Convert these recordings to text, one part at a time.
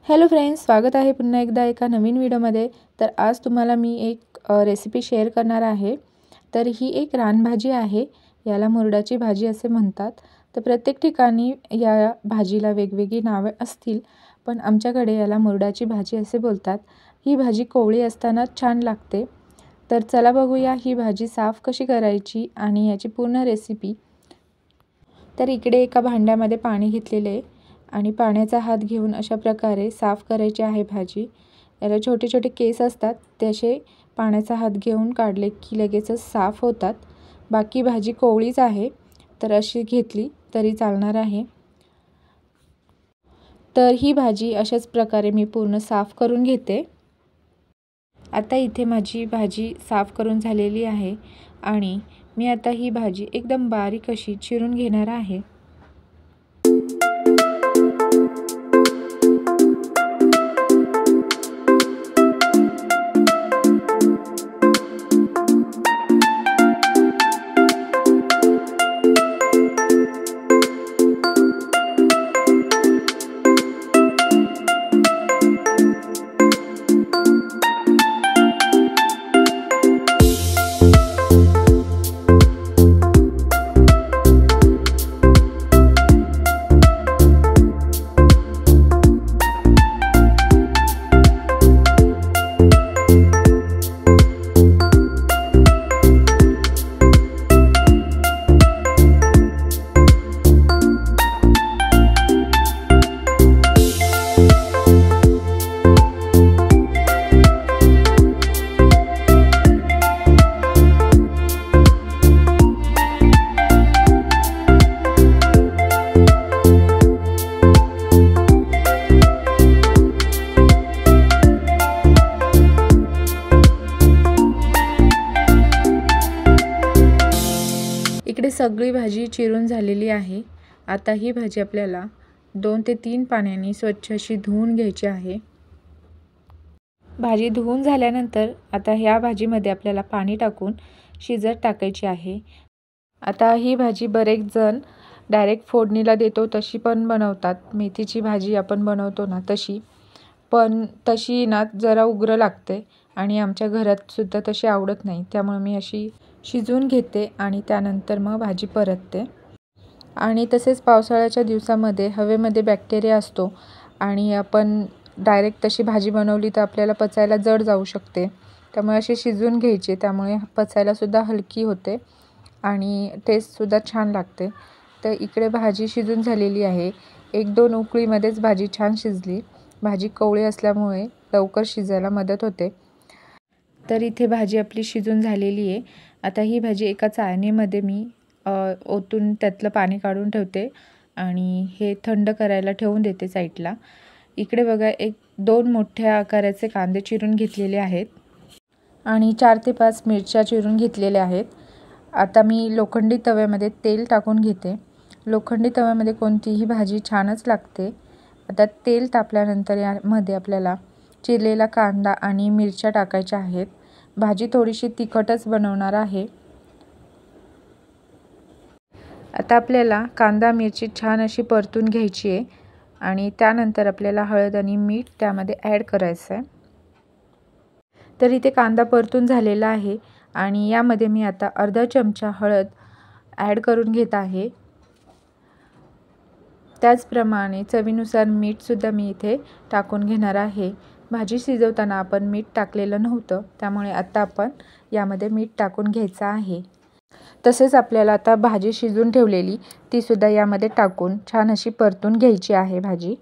Hello friends, स्वागत आहे पुन्हा एकदा एका नवीन व्हिडिओमध्ये। तर आज तुम्हाला मी एक रेसिपी शेअर करणार आहे। तर ही एक रानभाजी आहे, याला मुरडाची भाजी असे म्हणतात। तर प्रत्येक ठिकाणी या भाजीला वेगवेगळी नावे असतील, पण आमच्याकडे याला मुरडाची भाजी असे बोलतात। ही भाजी कोवळी असताना छान लागते। तर चला बघूया ही भाजी साफ कशी करायची आणि याची पूर्ण रेसिपी। तर इकडे एका भांड्यामध्ये पाणी घेतलेले आहे आणि पाण्याचा हात घेऊन अशा प्रकारे साफ करायची आहे भाजी। याला छोटे छोटे केस असतात, ते असे पाण्याचा हात घेऊन काढले की लगेचच साफ होतात। बाकी भाजी कोवळीच आहे, तर अशी घेतली तरी चालणार आहे। तर ही भाजी अशाच प्रकारे मी पूर्ण साफ करून घेते। आता इथे माझी भाजी साफ करून झालेली आहे आणि मी आता ही भाजी एकदम बारीक अशी चिरून घेणार आहे। इकडे सगळी भाजी चिरून झालेली आहे। आता ही भाजी आपल्याला 2 ते 3 पाण्याने स्वच्छ अशी धुवून घ्यायची आहे। भाजी धुवून झाल्यानंतर आता ह्या भाजीमध्ये आपल्याला पाणी टाकून शिजत टाकायची आहे। आता ही भाजी बरेच जण डायरेक्ट फोडणीला देतो तशी पण बनवतात, मेथीची भाजी आपण बनवतो ना तशी, पण तशी ना जरा उग्र लागते आणि आमच्या घरात सुद्धा तशी आवडत नाही। त्यामुळे मी अशी शिजवून घेते आणि त्यानंतर मग भाजी परतते। आणि तसेच पावसाळ्याच्या दिवसामध्ये हवेमध्ये बॅक्टेरिया असतो आणि आपण डायरेक्ट तशी भाजी बनवली तर आपल्याला पचायला जड जाऊ शकते। त्यामुळे अशी शिजवून घ्यायची, त्यामुळे पचायला सुद्धा हलकी होते आणि टेस्टसुद्धा छान लागते। तर इकडे भाजी शिजून झालेली आहे, 1-2 उकळीमध्येच भाजी छान शिजली। भाजी कोवळी असल्यामुळे लवकर शिजायला मदत होते। तर इथे भाजी आपली शिजून झालेली आहे। आता ही भाजी एका चाळणीमध्ये मी ओतून त्यातलं पाणी काढून ठेवते आणि हे थंड करायला ठेवून देते साईडला। इकडे बघा 1-2 मोठ्या आकाराचे कांदे चिरून घेतलेले आहेत आणि 4 ते 5 मिरच्या चिरून घेतलेल्या आहेत। आता मी लोखंडी तव्यामध्ये तेल टाकून घेते। लोखंडी तव्यामध्ये कोणतीही भाजी छानच लागते। आता तेल तापल्यानंतर यामध्ये आपल्याला चिरलेला कांदा आणि मिरच्या टाकायच्या आहेत। भाजी थोडीशी तिखटच बनवणार आहे। आता आपल्याला कांदा मिरची छान अशी परतून घ्यायची आहे आणि त्यानंतर आपल्याला हळद आणि मीठ त्यामध्ये ॲड करायचं आहे। तर इथे कांदा परतून झालेला आहे आणि यामध्ये मी आता अर्धा चमचा हळद ॲड करून घेत आहे। त्याचप्रमाणे चवीनुसार मीठसुद्धा मी इथे टाकून घेणार आहे। भाजी शिजवताना आपण मीठ टाकलेलं नव्हतं, त्यामुळे आता आपण यामध्ये मीठ टाकून घ्यायचं आहे। तसेच आपल्याला आता भाजी शिजून ठेवलेली तीसुद्धा यामध्ये टाकून छान अशी परतून घ्यायची आहे भाजी।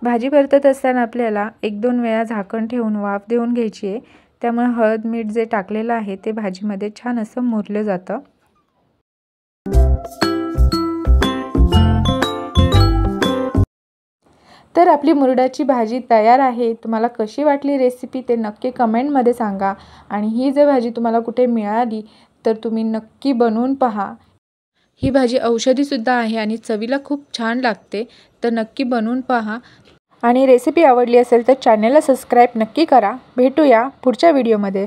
भाजी परतत असताना आपल्याला 1-2 वेळा झाकण ठेवून वाफ देऊन घ्यायची आहे। त्यामुळे हळद मीठ जे टाकलेलं आहे ते भाजीमध्ये छान असं मुरलं जातं। तर आपली मुरडाची भाजी तयार आहे. तुम्हाला कशी वाटली रेसिपी ते नक्की कमेंटमध्ये सांगा. आणि ही जर भाजी तुम्हाला कुठे मिळाली तर तुम्ही नक्की बनवून पहा. ही भाजी औषधीसुद्धा आहे आणि चवीला खूप छान लागते. तर नक्की बनवून पहा. आणि रेसिपी आवडली असेल तर चॅनलला सबस्क्राईब नक्की करा. भेटूया पुढच्या व्हिडिओमध्ये.